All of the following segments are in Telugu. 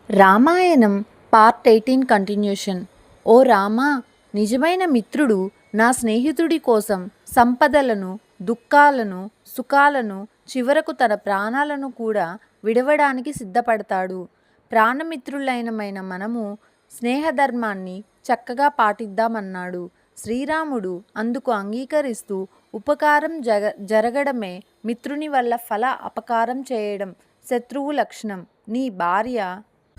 Ramayanam part 18 continuation. ఓ రామా, నిజమైన మిత్రుడు నా స్నేహితుడి కోసం సంపదలను, దుఃఖాలను, సుఖాలను, చివరకు తన ప్రాణాలను కూడా విడవడానికి సిద్ధపడతాడు. ప్రాణమిత్రులైనమైన మనము స్నేహధర్మాన్ని చక్కగా పాటిద్దామన్నాడు. శ్రీరాముడు అందుకు అంగీకరిస్తూ ఉపకారం జరగడమే మిత్రుని వల్ల ఫల అపకారం చేయడం శత్రువు లక్షణం. నీ భార్య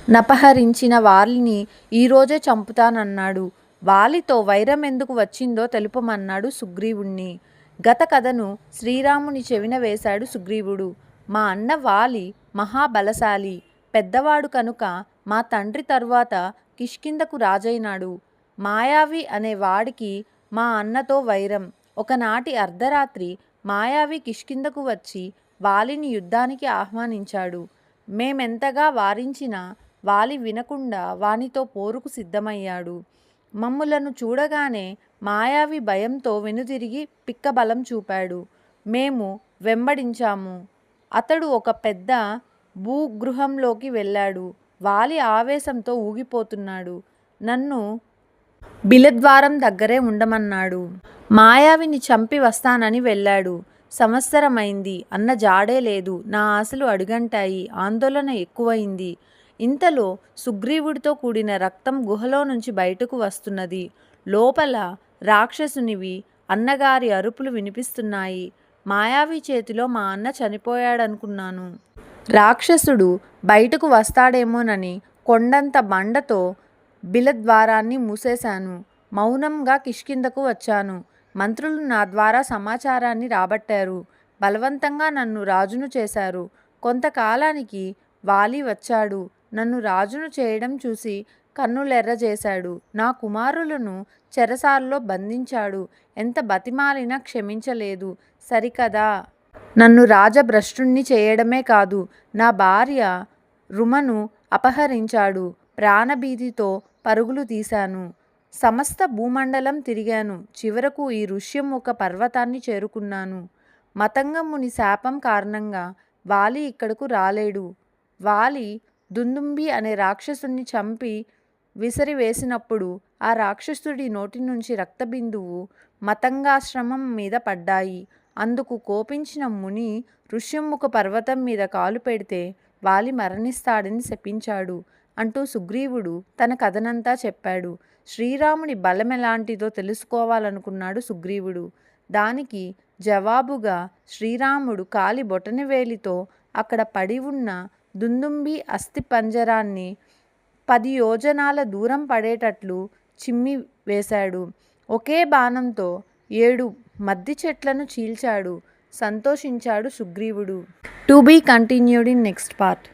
నపహరించిన వాలిని ఈరోజే చంపుతానన్నాడు. వాలితో వైరం ఎందుకు వచ్చిందో తెలుపమన్నాడు సుగ్రీవుణ్ణి. గత కథను శ్రీరాముని చెవిన వేశాడు సుగ్రీవుడు. మా అన్న వాలి మహాబలశాలి, పెద్దవాడు కనుక మా తండ్రి తరువాత కిష్కింధకు రాజైనాడు. మాయావి అనే వాడికి మా అన్నతో వైరం. ఒకనాటి అర్ధరాత్రి మాయావి కిష్కింధకు వచ్చి వాలిని యుద్ధానికి ఆహ్వానించాడు. మేమెంతగా వారించినా వాలి వినకుండా వానితో పోరుకు సిద్ధమయ్యాడు. మమ్ములను చూడగానే మాయావి భయంతో వెనుదిరిగి పిక్కబలం చూపాడు. మేము వెంబడించాము. అతడు ఒక పెద్ద భూగృహంలోకి వెళ్ళాడు. వాలి ఆవేశంతో ఊగిపోతున్నాడు. నన్ను బిలద్వారం దగ్గరే ఉండమన్నాడు. మాయావిని చంపి వస్తానని వెళ్ళాడు. సంవత్సరమైంది అన్న జాడే లేదు. నా ఆశలు అడుగంటాయి. ఆందోళన ఎక్కువైంది. ఇంతలో సుగ్రీవుడితో కూడిన రక్తం గుహలో నుంచి బయటకు వస్తున్నది. లోపల రాక్షసునివి అన్నగారి అరుపులు వినిపిస్తున్నాయి. మాయావి చేతిలో మా అన్న చనిపోయాడనుకున్నాను. రాక్షసుడు బయటకు వస్తాడేమోనని కొండంత బండతో బిలద్వారాన్ని మూసేశాను. మౌనంగా కిష్కింధకు వచ్చాను. మంత్రులు నా ద్వారా సమాచారాన్ని రాబట్టారు. బలవంతంగా నన్ను రాజును చేశారు. కొంతకాలానికి వాలి వచ్చాడు. నన్ను రాజును చేయడం చూసి కన్నులెర్రజేశాడు. నా కుమారులను చెరసాల్లో బంధించాడు. ఎంత బతిమాలినా క్షమించలేదు. సరికదా, నన్ను రాజభ్రష్టుణ్ణి చేయడమే కాదు, నా భార్య రుమను అపహరించాడు. ప్రాణభీతితో పరుగులు తీశాను. సమస్త భూమండలం తిరిగాను. చివరకు ఈ ఋష్యముఖ పర్వతాన్ని చేరుకున్నాను. మతంగముని శాపం కారణంగా వాలి ఇక్కడకు రాలేడు. వాలి దుందుంబి అనే రాక్షసుని చంపి విసిరివేసినప్పుడు ఆ రాక్షసుడి నోటి నుంచి రక్తబిందువు మతంగాశ్రమం మీద పడ్డాయి. అందుకు కోపించిన ముని ఋష్యముఖ పర్వతం మీద కాలు పెడితే వాలి మరణిస్తాడని శపించాడు అంటూ సుగ్రీవుడు తన కథనంతా చెప్పాడు. శ్రీరాముని బలమెలాంటిదో తెలుసుకోవాలనుకున్నాడు సుగ్రీవుడు. దానికి జవాబుగా శ్రీరాముడు కాలి బొటనవేలితో అక్కడ పడి ఉన్న దుందుంబి అస్థి పంజరాన్ని 10 యోజనాల దూరం పడేటట్లు చిమ్మి వేశాడు. ఒకే బాణంతో 7 మద్ది చెట్లను చీల్చాడు. సంతోషించాడు సుగ్రీవుడు. To be continued in next part.